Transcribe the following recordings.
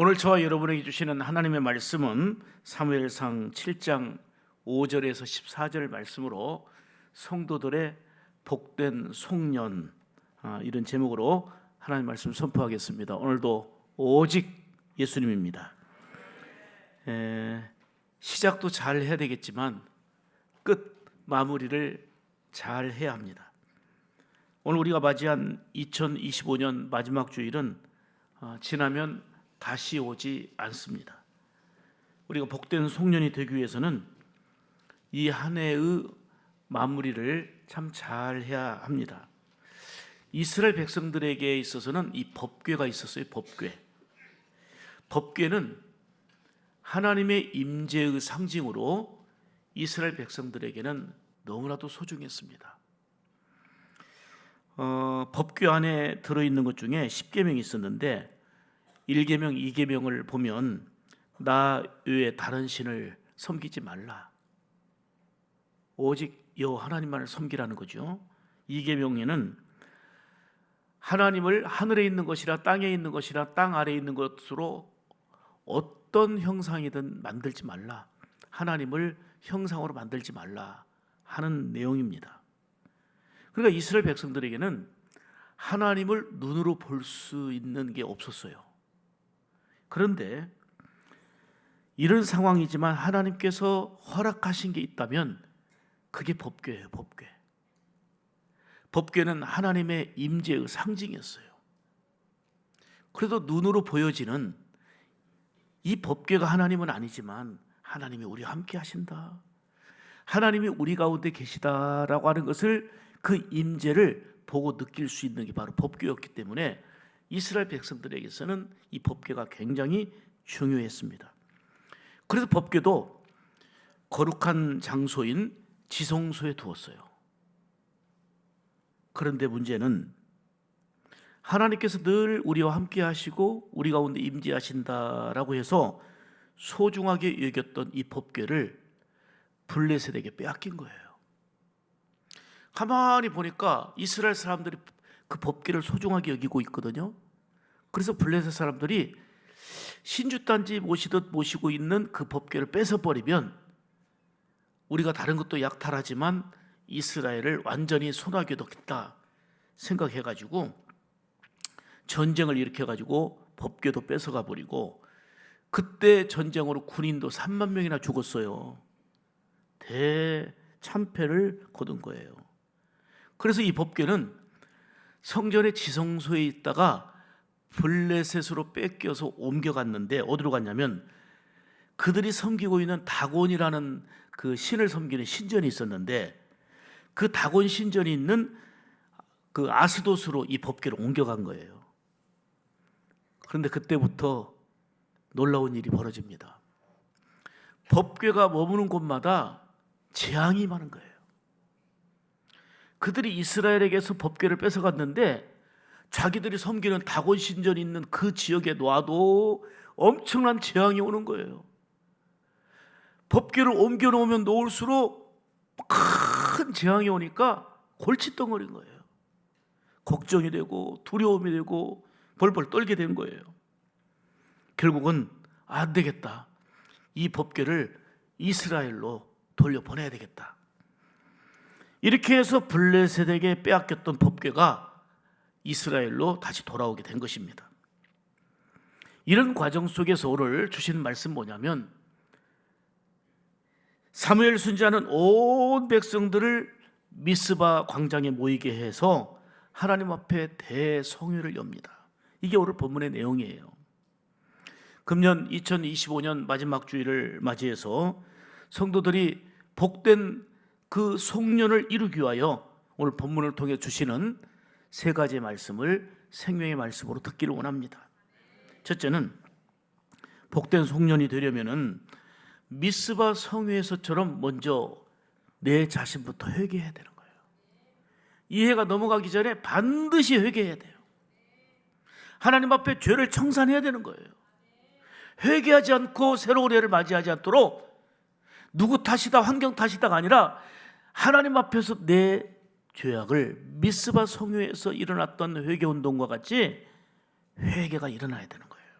오늘 저와 여러분에게 주시는 하나님의 말씀은 사무엘상 7장 5절에서 14절 말씀으로 성도들의 복된 송년, 이런 제목으로 하나님 말씀 선포하겠습니다. 오늘도 오직 예수님입니다. 시작도 잘 해야 되겠지만 끝 마무리를 잘 해야 합니다. 오늘 우리가 맞이한 2025년 마지막 주일은 지나면 다시 오지 않습니다. 우리가 복된 송년이 되기 위해서는 이 한 해의 마무리를 참 잘 해야 합니다. 이스라엘 백성들에게 있어서는 이 법궤가 있었어요. 법궤는 하나님의 임재의 상징으로 이스라엘 백성들에게는 너무나도 소중했습니다. 법궤 안에 들어있는 것 중에 10계명이 있었는데 1계명, 2계명을 보면 나 외에 다른 신을 섬기지 말라, 오직 여호와 하나님만을 섬기라는 거죠. 2계명에는 하나님을 하늘에 있는 것이라 땅에 있는 것이라 땅 아래에 있는 것으로 어떤 형상이든 만들지 말라, 하나님을 형상으로 만들지 말라 하는 내용입니다. 그러니까 이스라엘 백성들에게는 하나님을 눈으로 볼 수 있는 게 없었어요. 그런데 이런 상황이지만 하나님께서 허락하신 게 있다면 그게 법궤예요. 법궤는 하나님의 임재의 상징이었어요. 그래도 눈으로 보여지는 이 법궤가 하나님은 아니지만 하나님이 우리와 함께 하신다, 하나님이 우리 가운데 계시다라고 하는 것을, 그 임재를 보고 느낄 수 있는 게 바로 법궤였기 때문에 이스라엘 백성들에게서는 이 법궤가 굉장히 중요했습니다. 그래서 법궤도 거룩한 장소인 지성소에 두었어요. 그런데 문제는 하나님께서 늘 우리와 함께 하시고 우리 가운데 임재하신다라고 해서 소중하게 여겼던 이 법궤를 블레셋에게 빼앗긴 거예요. 가만히 보니까 이스라엘 사람들이 그 법궤를 소중하게 여기고 있거든요. 그래서 블레셋 사람들이 신주단지 모시듯 모시고 있는 그 법궤를 뺏어버리면 우리가 다른 것도 약탈하지만 이스라엘을 완전히 손아귀도겠다 생각해가지고 전쟁을 일으켜가지고 법궤도 뺏어가 버리고, 그때 전쟁으로 군인도 3만 명이나 죽었어요. 대참패를 거둔 거예요. 그래서 이 법궤는 성전의 지성소에 있다가 블레셋으로 뺏겨서 옮겨갔는데, 어디로 갔냐면 그들이 섬기고 있는 다곤이라는 그 신을 섬기는 신전이 있었는데, 그 다곤 신전이 있는 그 아스돗으로 이 법궤를 옮겨간 거예요. 그런데 그때부터 놀라운 일이 벌어집니다. 법궤가 머무는 곳마다 재앙이 많은 거예요. 그들이 이스라엘에게서 법궤를 뺏어갔는데 자기들이 섬기는 다곤 신전이 있는 그 지역에 놔도 엄청난 재앙이 오는 거예요. 법궤를 옮겨 놓으면 놓을수록 큰 재앙이 오니까 골칫덩어리인 거예요. 걱정이 되고 두려움이 되고 벌벌 떨게 된 거예요. 결국은 안 되겠다, 이 법궤를 이스라엘로 돌려보내야 되겠다. 이렇게 해서 블레셋에게 빼앗겼던 법궤가 이스라엘로 다시 돌아오게 된 것입니다. 이런 과정 속에서 오늘 주시는 말씀 뭐냐면, 사무엘 선지자는 온 백성들을 미스바 광장에 모이게 해서 하나님 앞에 대성회를 엽니다. 이게 오늘 본문의 내용이에요. 금년 2025년 마지막 주일을 맞이해서 성도들이 복된 그 송년을 이루기 위하여 오늘 본문을 통해 주시는 세 가지의 말씀을 생명의 말씀으로 듣기를 원합니다. 첫째는, 복된 송년이 되려면은 미스바 성회에서처럼 먼저 내 자신부터 회개해야 되는 거예요. 이 해가 넘어가기 전에 반드시 회개해야 돼요. 하나님 앞에 죄를 청산해야 되는 거예요. 회개하지 않고 새로운 해를 맞이하지 않도록 누구 탓이다, 환경 탓이다가 아니라 하나님 앞에서 내 죄악을 미스바 성회에서 일어났던 회개운동과 같이 회개가 일어나야 되는 거예요.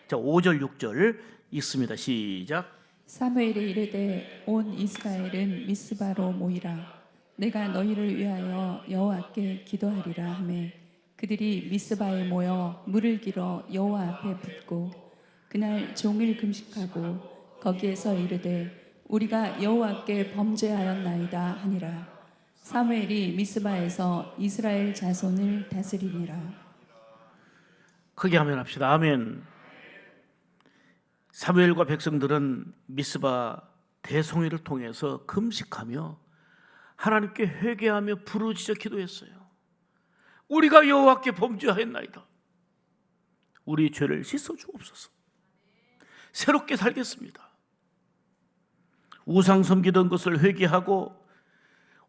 자, 5절 6절 읽습니다. 시작. 사무엘이 이르되 온 이스라엘은 미스바로 모이라. 내가 너희를 위하여 여호와께 기도하리라 하매 그들이 미스바에 모여 물을 길어 여호와 앞에 붓고 그날 종일 금식하고 거기에서 이르되 우리가 여호와께 범죄하였나이다 하니라. 사무엘이 미스바에서 이스라엘 자손을 다스리니라. 크게 하면 합시다. 아멘. 사무엘과 백성들은 미스바 대송회를 통해서 금식하며 하나님께 회개하며 부르짖어 기도했어요. 우리가 여호와께 범죄하였나이다. 우리 죄를 씻어 주옵소서. 새롭게 살겠습니다. 우상 섬기던 것을 회개하고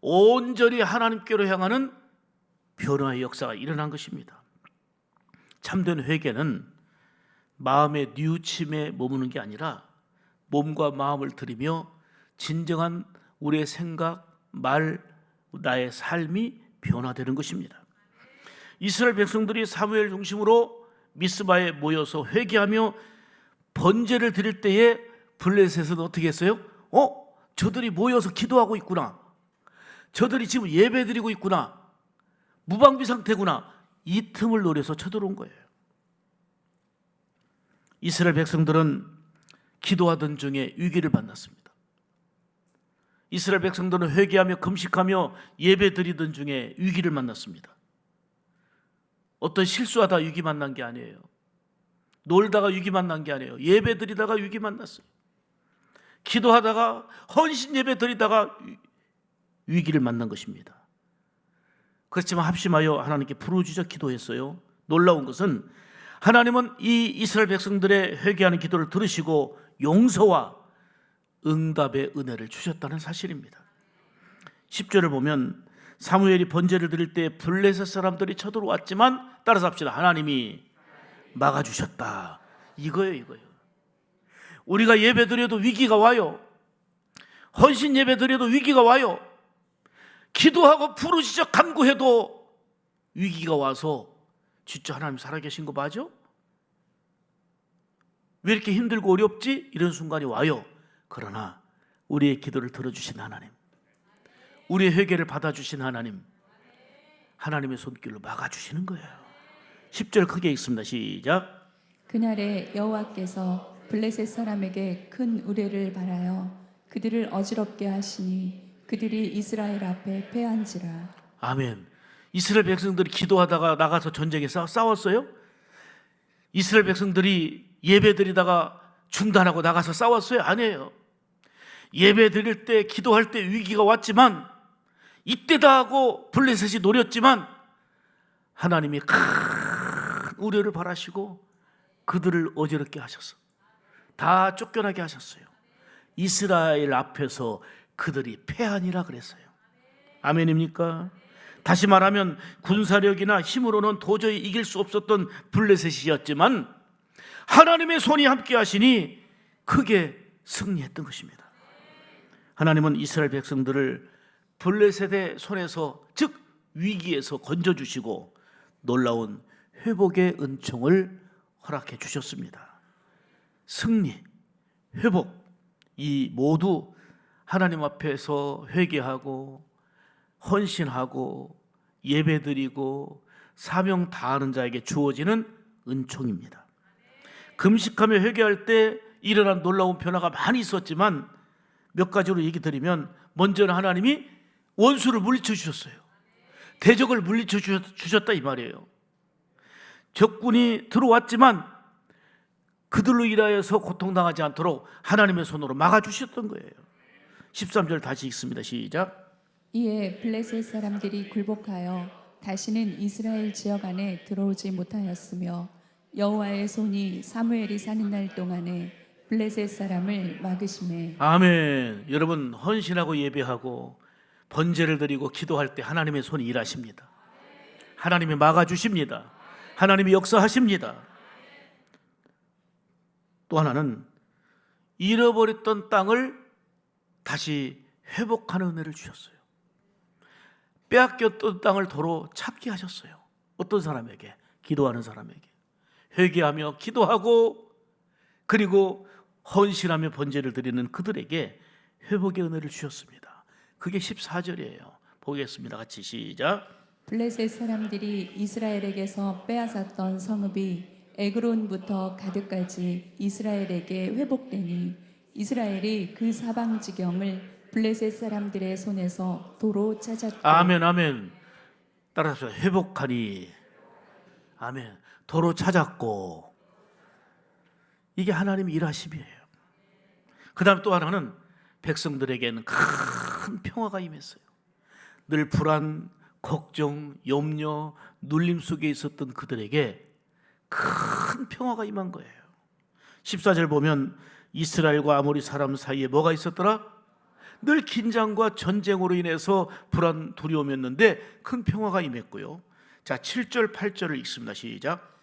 온전히 하나님께로 향하는 변화의 역사가 일어난 것입니다. 참된 회개는 마음의 뉘우침에 머무는 게 아니라 몸과 마음을 들이며 진정한 우리의 생각, 말, 나의 삶이 변화되는 것입니다. 이스라엘 백성들이 사무엘 중심으로 미스바에 모여서 회개하며 번제를 드릴 때에 블레셋은 어떻게 했어요? 저들이 모여서 기도하고 있구나. 저들이 지금 예배 드리고 있구나. 무방비 상태구나. 이 틈을 노려서 쳐들어온 거예요. 이스라엘 백성들은 기도하던 중에 위기를 만났습니다. 이스라엘 백성들은 회개하며 금식하며 예배 드리던 중에 위기를 만났습니다. 어떤 실수하다 위기 만난 게 아니에요. 놀다가 위기 만난 게 아니에요. 예배 드리다가 위기 만났어요. 기도하다가 헌신 예배 드리다가 위기를 만난 것입니다. 그렇지만 합심하여 하나님께 부르짖어 기도했어요. 놀라운 것은 하나님은 이 이스라엘 백성들의 회개하는 기도를 들으시고 용서와 응답의 은혜를 주셨다는 사실입니다. 10절을 보면 사무엘이 번제를 드릴 때 블레셋 사람들이 쳐들어왔지만 따라서 합시다. 하나님이 막아주셨다. 이거예요. 우리가 예배 드려도 위기가 와요. 헌신 예배 드려도 위기가 와요. 기도하고 부르짖어 간구해도 위기가 와서 진짜 하나님 살아계신 거 맞아? 왜 이렇게 힘들고 어렵지? 이런 순간이 와요. 그러나 우리의 기도를 들어주신 하나님, 우리의 회개를 받아주신 하나님, 하나님의 손길로 막아주시는 거예요. 10절 크게 읽습니다. 시작. 그날에 여호와께서 블레셋 사람에게 큰 우레를 발하여 그들을 어지럽게 하시니 그들이 이스라엘 앞에 패한지라. 아멘. 이스라엘 백성들이 기도하다가 나가서 전쟁에 싸웠어요? 이스라엘 백성들이 예배 드리다가 중단하고 나가서 싸웠어요? 아니에요. 예배 드릴 때 기도할 때 위기가 왔지만 이때다 하고 블레셋이 노렸지만 하나님이 큰 우려를 바라시고 그들을 어지럽게 하셨어. 다 쫓겨나게 하셨어요. 이스라엘 앞에서 그들이 패하니라 그랬어요. 아멘입니까? 다시 말하면 군사력이나 힘으로는 도저히 이길 수 없었던 블레셋이었지만 하나님의 손이 함께 하시니 크게 승리했던 것입니다. 하나님은 이스라엘 백성들을 블레셋의 손에서, 즉 위기에서 건져주시고 놀라운 회복의 은총을 허락해 주셨습니다. 승리, 회복, 이 모두 하나님 앞에서 회개하고 헌신하고 예배드리고 사명 다하는 자에게 주어지는 은총입니다. 금식하며 회개할 때 일어난 놀라운 변화가 많이 있었지만 몇 가지로 얘기 드리면, 먼저는 하나님이 원수를 물리쳐 주셨어요. 대적을 물리쳐 주셨다 이 말이에요. 적군이 들어왔지만 그들로 인하여서 고통당하지 않도록 하나님의 손으로 막아주셨던 거예요. 13절 다시 읽습니다. 시작. 이에 블레셋 사람들이 굴복하여 다시는 이스라엘 지역 안에 들어오지 못하였으며 여호와의 손이 사무엘이 사는 날 동안에 블레셋 사람을 막으시매. 아멘. 여러분, 헌신하고 예배하고 번제를 드리고 기도할 때 하나님의 손이 일하십니다. 하나님이 막아주십니다. 하나님이 역사하십니다. 또 하나는 잃어버렸던 땅을 다시 회복하는 은혜를 주셨어요. 빼앗겼던 땅을 도로 찾게 하셨어요. 어떤 사람에게? 기도하는 사람에게. 회개하며 기도하고 그리고 헌신하며 번제를 드리는 그들에게 회복의 은혜를 주셨습니다. 그게 14절이에요. 보겠습니다. 같이 시작. 블레셋 사람들이 이스라엘에게서 빼앗았던 성읍이 에그론부터 가드까지 이스라엘에게 회복되니 이스라엘이 그 사방 지경을 블레셋 사람들의 손에서 도로 찾았고. 아멘, 아멘. 따라서 회복하니. 아멘. 도로 찾았고. 이게 하나님의 일하심이에요. 그 다음 또 하나는 백성들에게는 큰 평화가 임했어요. 늘 불안, 걱정, 염려, 눌림 속에 있었던 그들에게 큰 평화가 임한 거예요. 14절 보면 이스라엘과 아모리 사람 사이에 뭐가 있었더라? 늘 긴장과 전쟁으로 인해서 불안, 두려움이었는데 큰 평화가 임했고요. 자, 7절, 8절을 읽습니다. 시작.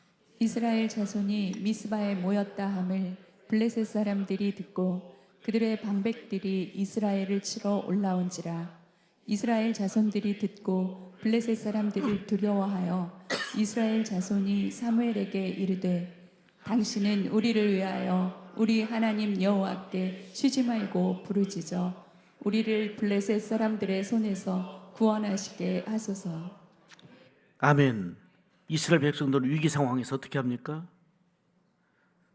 이스라엘 자손이 미스바에 모였다 함을 블레셋 사람들이 듣고 그들의 방백들이 이스라엘을 치러 올라온지라. 이스라엘 자손들이 듣고 블레셋 사람들을 두려워하여 이스라엘 자손이 사무엘에게 이르되 당신은 우리를 위하여 우리 하나님 여호와께 쉬지 말고 부르짖어 우리를 블레셋 사람들의 손에서 구원하시게 하소서. 아멘. 이스라엘 백성들은 위기 상황에서 어떻게 합니까?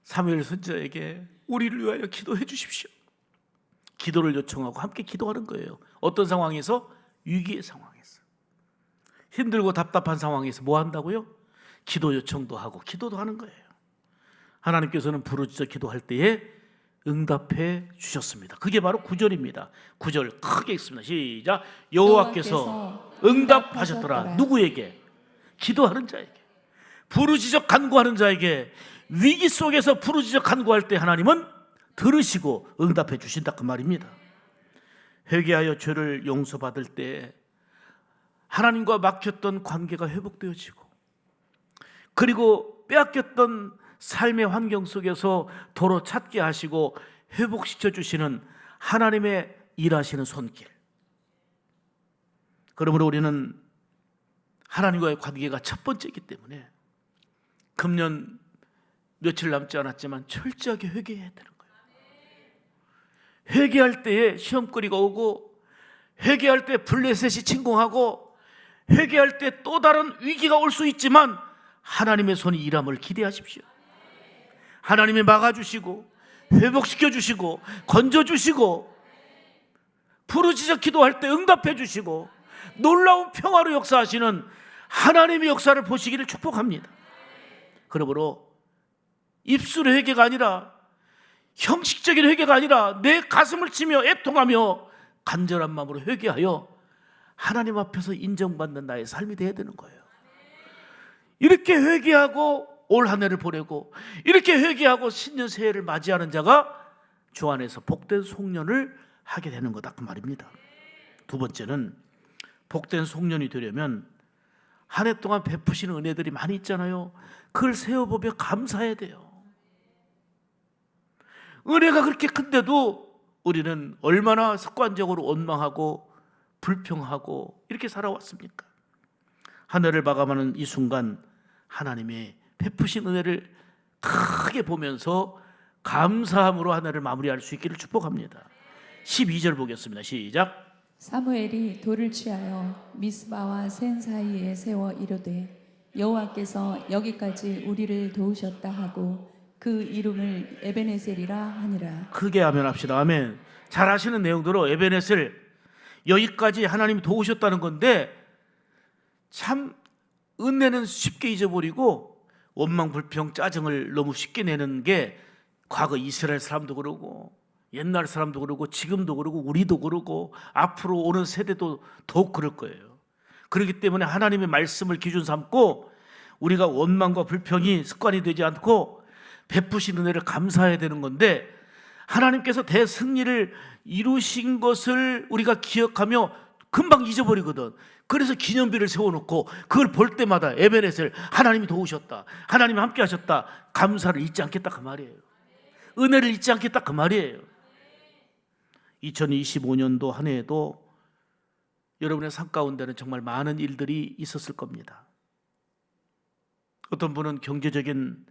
사무엘 선지자에게 우리를 위하여 기도해 주십시오. 기도를 요청하고 함께 기도하는 거예요. 어떤 상황에서? 위기의 상황에서. 힘들고 답답한 상황에서 뭐 한다고요? 기도 요청도 하고 기도도 하는 거예요. 하나님께서는 부르짖어 기도할 때에 응답해 주셨습니다. 그게 바로 9절입니다. 9절 크게 읽습니다. 시작. 여호와께서 응답하셨더라. 누구에게? 기도하는 자에게. 부르짖어 간구하는 자에게. 위기 속에서 부르짖어 간구할 때 하나님은 들으시고 응답해 주신다 그 말입니다. 회개하여 죄를 용서받을 때 하나님과 막혔던 관계가 회복되어지고, 그리고 빼앗겼던 삶의 환경 속에서 도로 찾게 하시고 회복시켜 주시는 하나님의 일하시는 손길. 그러므로 우리는 하나님과의 관계가 첫 번째이기 때문에 금년 며칠 남지 않았지만 철저하게 회개해야 되는 거예요. 회개할 때에 시험거리가 오고, 회개할 때 블레셋이 침공하고, 회개할 때 또 다른 위기가 올 수 있지만 하나님의 손이 일함을 기대하십시오. 하나님이 막아주시고 회복시켜주시고 건져주시고 부르짖어 기도할 때 응답해 주시고 놀라운 평화로 역사하시는 하나님의 역사를 보시기를 축복합니다. 그러므로 입술의 회개가 아니라, 형식적인 회개가 아니라 내 가슴을 치며 애통하며 간절한 마음으로 회개하여 하나님 앞에서 인정받는 나의 삶이 되어야 되는 거예요. 이렇게 회개하고 올 한 해를 보내고, 이렇게 회개하고 신년 새해를 맞이하는 자가 주 안에서 복된 송년을 하게 되는 거다 그 말입니다. 두 번째는 복된 송년이 되려면 한 해 동안 베푸시는 은혜들이 많이 있잖아요. 그걸 세어보며 감사해야 돼요. 은혜가 그렇게 큰데도 우리는 얼마나 습관적으로 원망하고 불평하고 이렇게 살아왔습니까? 한 해를 마감하는 이 순간 하나님의 베푸신 은혜를 크게 보면서 감사함으로 한 해를 마무리할 수 있기를 축복합니다. 12절 보겠습니다. 시작. 사무엘이 돌을 취하여 미스바와 센 사이에 세워 이르되 여호와께서 여기까지 우리를 도우셨다 하고 그 이름을 에베네셀이라 하니라. 크게 아멘합시다. 아멘. 잘 아시는 내용대로 에베네셀, 여기까지 하나님이 도우셨다는 건데, 참 은혜는 쉽게 잊어버리고 원망, 불평, 짜증을 너무 쉽게 내는 게 과거 이스라엘 사람도 그러고 옛날 사람도 그러고 지금도 그러고 우리도 그러고 앞으로 오는 세대도 더욱 그럴 거예요. 그렇기 때문에 하나님의 말씀을 기준 삼고 우리가 원망과 불평이 습관이 되지 않고 베푸신 은혜를 감사해야 되는 건데, 하나님께서 대승리를 이루신 것을 우리가 기억하며 금방 잊어버리거든. 그래서 기념비를 세워놓고 그걸 볼 때마다 에베네셀, 하나님이 도우셨다, 하나님이 함께 하셨다, 감사를 잊지 않겠다 그 말이에요. 은혜를 잊지 않겠다 그 말이에요. 2025년도 한 해에도 여러분의 삶 가운데는 정말 많은 일들이 있었을 겁니다. 어떤 분은 경제적인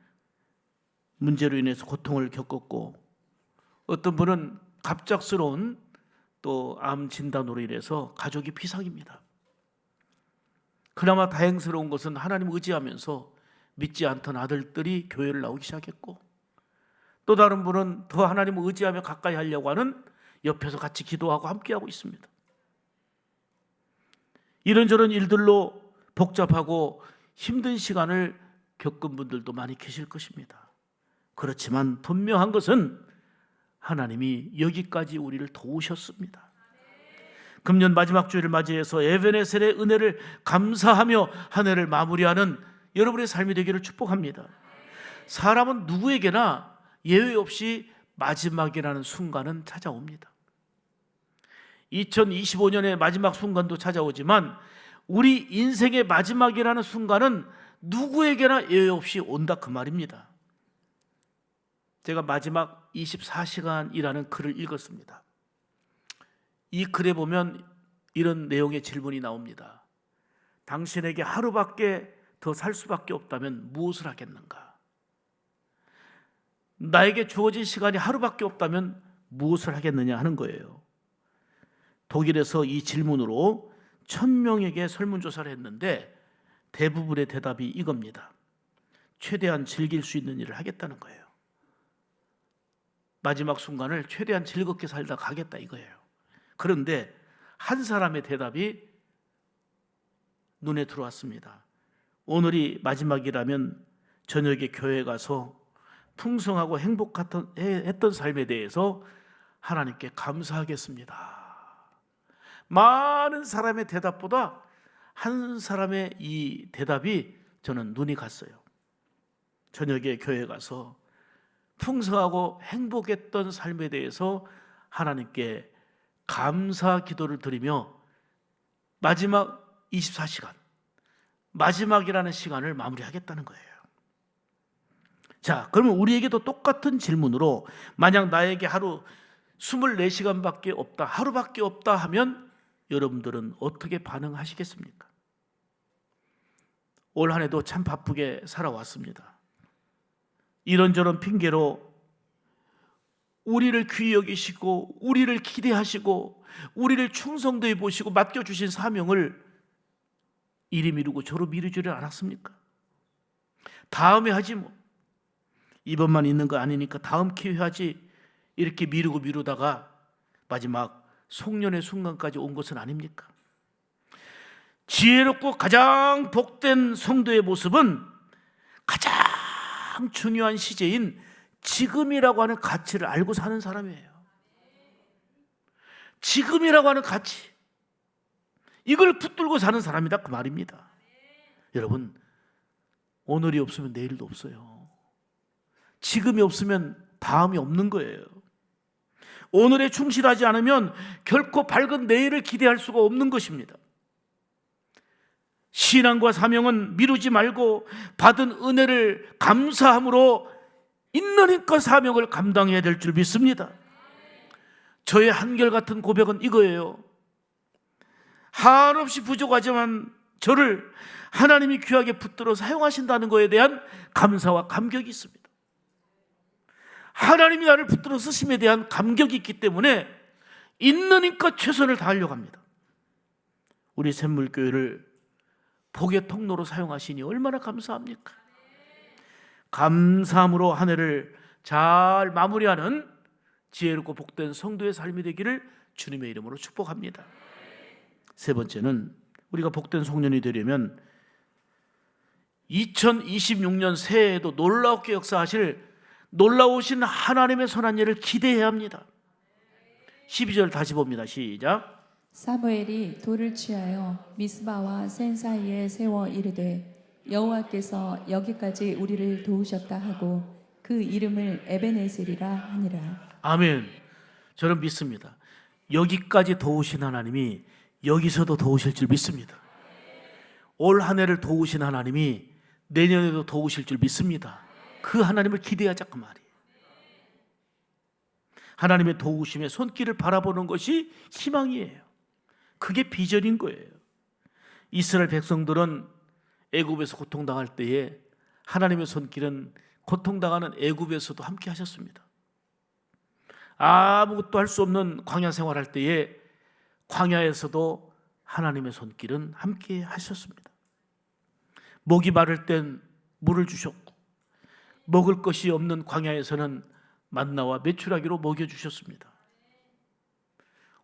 문제로 인해서 고통을 겪었고, 어떤 분은 갑작스러운 또 암 진단으로 인해서 가족이 비상입니다. 그나마 다행스러운 것은 하나님 의지하면서 믿지 않던 아들들이 교회를 나오기 시작했고, 또 다른 분은 더 하나님을 의지하며 가까이 하려고 하는 옆에서 같이 기도하고 함께하고 있습니다. 이런저런 일들로 복잡하고 힘든 시간을 겪은 분들도 많이 계실 것입니다. 그렇지만 분명한 것은 하나님이 여기까지 우리를 도우셨습니다. 금년 마지막 주일을 맞이해서 에베네셀의 은혜를 감사하며 한 해를 마무리하는 여러분의 삶이 되기를 축복합니다. 사람은 누구에게나 예외 없이 마지막이라는 순간은 찾아옵니다. 2025년의 마지막 순간도 찾아오지만 우리 인생의 마지막이라는 순간은 누구에게나 예외 없이 온다, 그 말입니다. 제가 마지막 24시간이라는 글을 읽었습니다. 이 글에 보면 이런 내용의 질문이 나옵니다. 당신에게 하루밖에 더 살 수밖에 없다면 무엇을 하겠는가? 나에게 주어진 시간이 하루밖에 없다면 무엇을 하겠느냐 하는 거예요. 독일에서 이 질문으로 1000명에게 설문조사를 했는데 대부분의 대답이 이겁니다. 최대한 즐길 수 있는 일을 하겠다는 거예요. 마지막 순간을 최대한 즐겁게 살다 가겠다 이거예요. 그런데 한 사람의 대답이 눈에 들어왔습니다. 오늘이 마지막이라면 저녁에 교회에 가서 풍성하고 행복했던 삶에 대해서 하나님께 감사하겠습니다. 많은 사람의 대답보다 한 사람의 이 대답이 저는 눈이 갔어요. 저녁에 교회에 가서 풍성하고 행복했던 삶에 대해서 하나님께 감사 기도를 드리며 마지막 24시간, 마지막이라는 시간을 마무리하겠다는 거예요. 자, 그러면 우리에게도 똑같은 질문으로 만약 나에게 하루 24시간밖에 없다, 하루밖에 없다 하면 여러분들은 어떻게 반응하시겠습니까? 올 한 해도 참 바쁘게 살아왔습니다. 이런저런 핑계로 우리를 귀히 여기시고 우리를 기대하시고 우리를 충성되이 보시고 맡겨주신 사명을 이리 미루고 저로 미루지를 않았습니까? 다음에 하지 뭐, 이번만 있는 거 아니니까 다음 기회 하지, 이렇게 미루다가 마지막 송년의 순간까지 온 것은 아닙니까? 지혜롭고 가장 복된 성도의 모습은 가장 중요한 시제인 지금이라고 하는 가치를 알고 사는 사람이에요. 지금이라고 하는 가치, 이걸 붙들고 사는 사람이다, 그 말입니다. 여러분, 오늘이 없으면 내일도 없어요. 지금이 없으면 다음이 없는 거예요. 오늘에 충실하지 않으면 결코 밝은 내일을 기대할 수가 없는 것입니다. 신앙과 사명은 미루지 말고 받은 은혜를 감사함으로 있는 힘껏 사명을 감당해야 될 줄 믿습니다. 저의 한결같은 고백은 이거예요. 한없이 부족하지만 저를 하나님이 귀하게 붙들어 사용하신다는 것에 대한 감사와 감격이 있습니다. 하나님이 나를 붙들어 쓰심에 대한 감격이 있기 때문에 있는 힘껏 최선을 다하려고 합니다. 우리 샘물교회를 복의 통로로 사용하시니 얼마나 감사합니까? 감사함으로 한 해를 잘 마무리하는 지혜롭고 복된 성도의 삶이 되기를 주님의 이름으로 축복합니다. 세 번째는 우리가 복된 송년이 되려면 2026년 새해에도 놀랍게 역사하실 놀라우신 하나님의 선한 일을 기대해야 합니다. 12절 다시 봅니다. 시작. 사무엘이 돌을 취하여 미스바와 센 사이에 세워 이르되 여호와께서 여기까지 우리를 도우셨다 하고 그 이름을 에베네셀이라 하니라. 아멘. 저는 믿습니다. 여기까지 도우신 하나님이 여기서도 도우실 줄 믿습니다. 올 한 해를 도우신 하나님이 내년에도 도우실 줄 믿습니다. 그 하나님을 기대하자, 그 말이에요. 하나님의 도우심의 손길을 바라보는 것이 희망이에요. 그게 비전인 거예요. 이스라엘 백성들은 애굽에서 고통당할 때에 하나님의 손길은 고통당하는 애굽에서도 함께 하셨습니다. 아무것도 할 수 없는 광야 생활할 때에 광야에서도 하나님의 손길은 함께 하셨습니다. 목이 마를 땐 물을 주셨고, 먹을 것이 없는 광야에서는 만나와 메추라기로 먹여주셨습니다.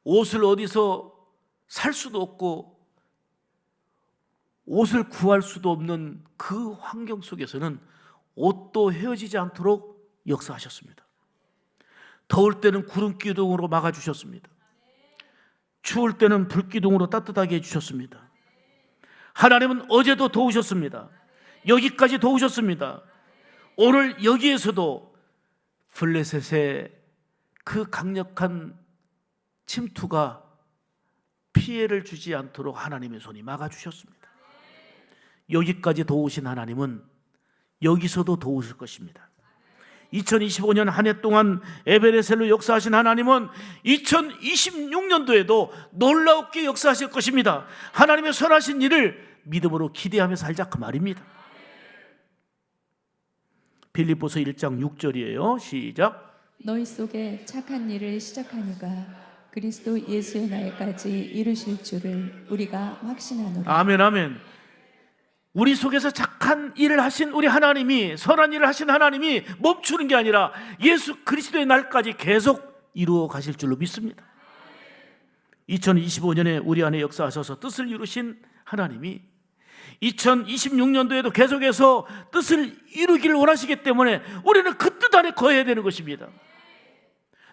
옷을 어디서 살 수도 없고 옷을 구할 수도 없는 그 환경 속에서는 옷도 헤어지지 않도록 역사하셨습니다. 더울 때는 구름 기둥으로 막아주셨습니다. 추울 때는 불 기둥으로 따뜻하게 해주셨습니다. 하나님은 어제도 도우셨습니다. 여기까지 도우셨습니다. 오늘 여기에서도 블레셋의 그 강력한 침투가 피해를 주지 않도록 하나님의 손이 막아주셨습니다. 여기까지 도우신 하나님은 여기서도 도우실 것입니다. 2025년 한 해 동안 에베레셀로 역사하신 하나님은 2026년도에도 놀랍게 역사하실 것입니다. 하나님의 선하신 일을 믿음으로 기대하며 살자, 그 말입니다. 빌립보서 1장 6절이에요. 시작. 너희 속에 착한 일을 시작하니가 그리스도 예수의 날까지 이루실 줄을 우리가 확신하노라. 아멘, 아멘. 우리 속에서 착한 일을 하신 우리 하나님이, 선한 일을 하신 하나님이 멈추는 게 아니라 예수 그리스도의 날까지 계속 이루어 가실 줄로 믿습니다. 2025년에 우리 안에 역사하셔서 뜻을 이루신 하나님이 2026년도에도 계속해서 뜻을 이루기를 원하시기 때문에 우리는 그 뜻 안에 거해야 되는 것입니다.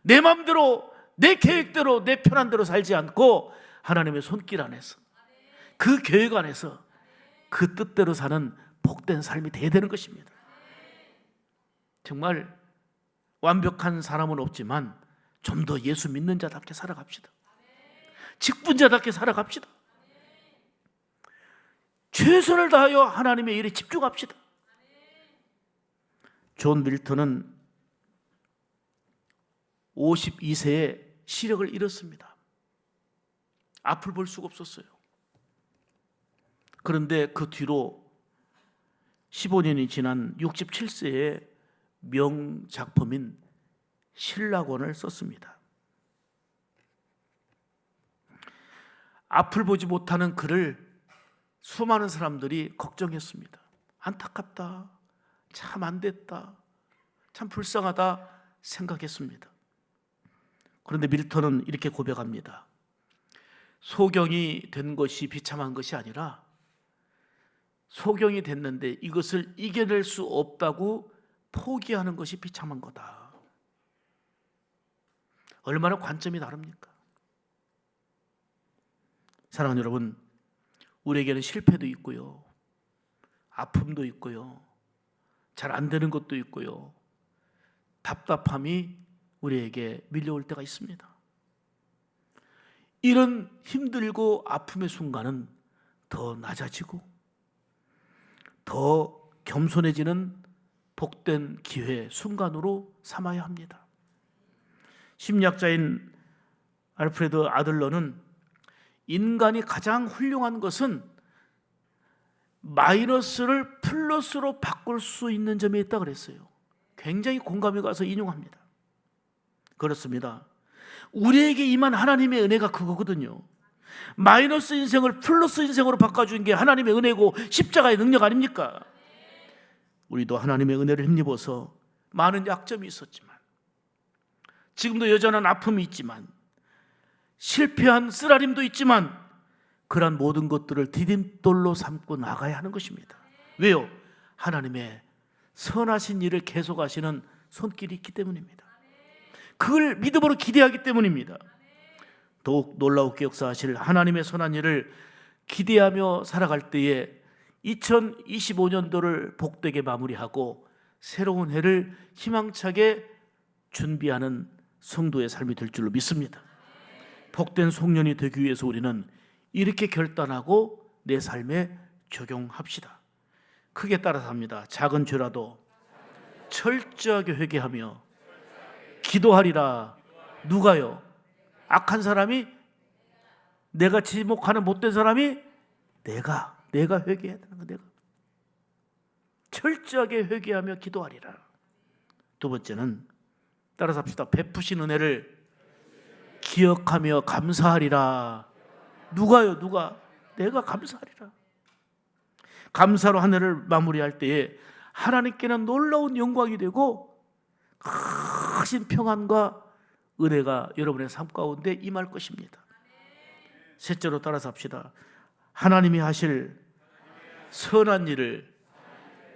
내 마음대로, 내 계획대로, 내 편한 대로 살지 않고 하나님의 손길 안에서, 그 계획 안에서 그 뜻대로 사는 복된 삶이 돼야 되는 것입니다. 정말 완벽한 사람은 없지만 좀 더 예수 믿는 자답게 살아갑시다. 직분자답게 살아갑시다. 최선을 다하여 하나님의 일에 집중합시다. 존 밀턴은 52세에 시력을 잃었습니다. 앞을 볼 수가 없었어요. 그런데 그 뒤로 15년이 지난 67세에 명작품인 신라권을 썼습니다. 앞을 보지 못하는 그를 수많은 사람들이 걱정했습니다. 안타깝다, 참 안됐다, 참 불쌍하다 생각했습니다. 그런데 밀턴은 이렇게 고백합니다. 소경이 된 것이 비참한 것이 아니라 소경이 됐는데 이것을 이겨낼 수 없다고 포기하는 것이 비참한 거다. 얼마나 관점이 다릅니까? 사랑하는 여러분, 우리에게는 실패도 있고요, 아픔도 있고요, 잘 안 되는 것도 있고요, 답답함이 우리에게 밀려올 때가 있습니다. 이런 힘들고 아픔의 순간은 더 낮아지고 더 겸손해지는 복된 기회, 순간으로 삼아야 합니다. 심리학자인 알프레드 아들러는 인간이 가장 훌륭한 것은 마이너스를 플러스로 바꿀 수 있는 점에 있다 그랬어요. 굉장히 공감이 가서 인용합니다. 그렇습니다. 우리에게 임한 하나님의 은혜가 그거거든요. 마이너스 인생을 플러스 인생으로 바꿔준 게 하나님의 은혜고 십자가의 능력 아닙니까? 우리도 하나님의 은혜를 힘입어서 많은 약점이 있었지만, 지금도 여전한 아픔이 있지만, 실패한 쓰라림도 있지만, 그러한 모든 것들을 디딤돌로 삼고 나가야 하는 것입니다. 왜요? 하나님의 선하신 일을 계속하시는 손길이 있기 때문입니다. 그걸 믿음으로 기대하기 때문입니다. 더욱 놀라우게 역사하실 하나님의 선한 일을 기대하며 살아갈 때에 2025년도를 복되게 마무리하고 새로운 해를 희망차게 준비하는 성도의 삶이 될 줄로 믿습니다. 복된 송년이 되기 위해서 우리는 이렇게 결단하고 내 삶에 적용합시다. 크게 따라서 합니다. 작은 죄라도 철저하게 회개하며 기도하리라. 누가요? 악한 사람이? 내가 지목하는 못된 사람이? 내가 회개해야 되는 거. 내가 철저하게 회개하며 기도하리라. 두 번째는 따라서 합시다. 베푸신 은혜를 기억하며 감사하리라. 누가요? 누가? 내가 감사하리라. 감사로 한 해를 마무리할 때에 하나님께는 놀라운 영광이 되고 크신 평안과 은혜가 여러분의 삶 가운데 임할 것입니다. 셋째로 따라서 합시다. 하나님이 하실 선한 일을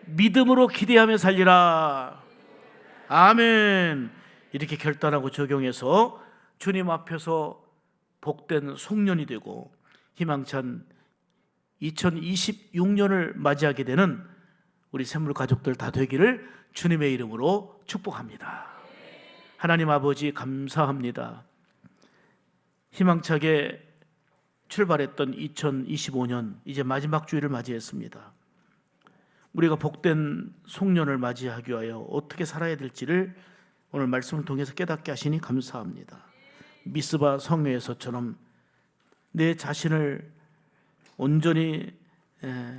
믿음으로 기대하며 살리라. 아멘. 이렇게 결단하고 적용해서 주님 앞에서 복된 송년이 되고 희망찬 2026년을 맞이하게 되는 우리 샘물 가족들 다 되기를 주님의 이름으로 축복합니다. 하나님 아버지 감사합니다. 희망차게 출발했던 2025년 이제 마지막 주일을 맞이했습니다. 우리가 복된 송년을 맞이하기 위하여 어떻게 살아야 될지를 오늘 말씀을 통해서 깨닫게 하시니 감사합니다. 미스바 성회에서처럼 내 자신을 온전히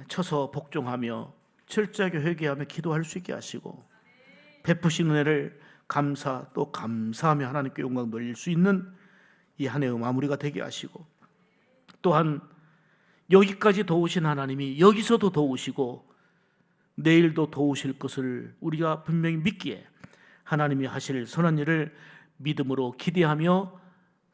쳐서 복종하며 철저하게 회개하며 기도할 수 있게 하시고 베푸신 은혜를 감사 또 감사하며 하나님께 영광 돌릴 수 있는 이 한 해의 마무리가 되게 하시고 또한 여기까지 도우신 하나님이 여기서도 도우시고 내일도 도우실 것을 우리가 분명히 믿기에 하나님이 하실 선한 일을 믿음으로 기대하며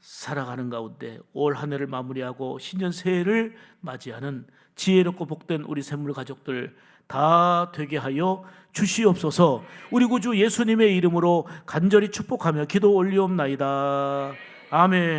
살아가는 가운데 올 한 해를 마무리하고 신년 새해를 맞이하는 지혜롭고 복된 우리 샘물 가족들 다 되게 하여 주시옵소서. 우리 구주 예수님의 이름으로 간절히 축복하며 기도 올리옵나이다. 아멘.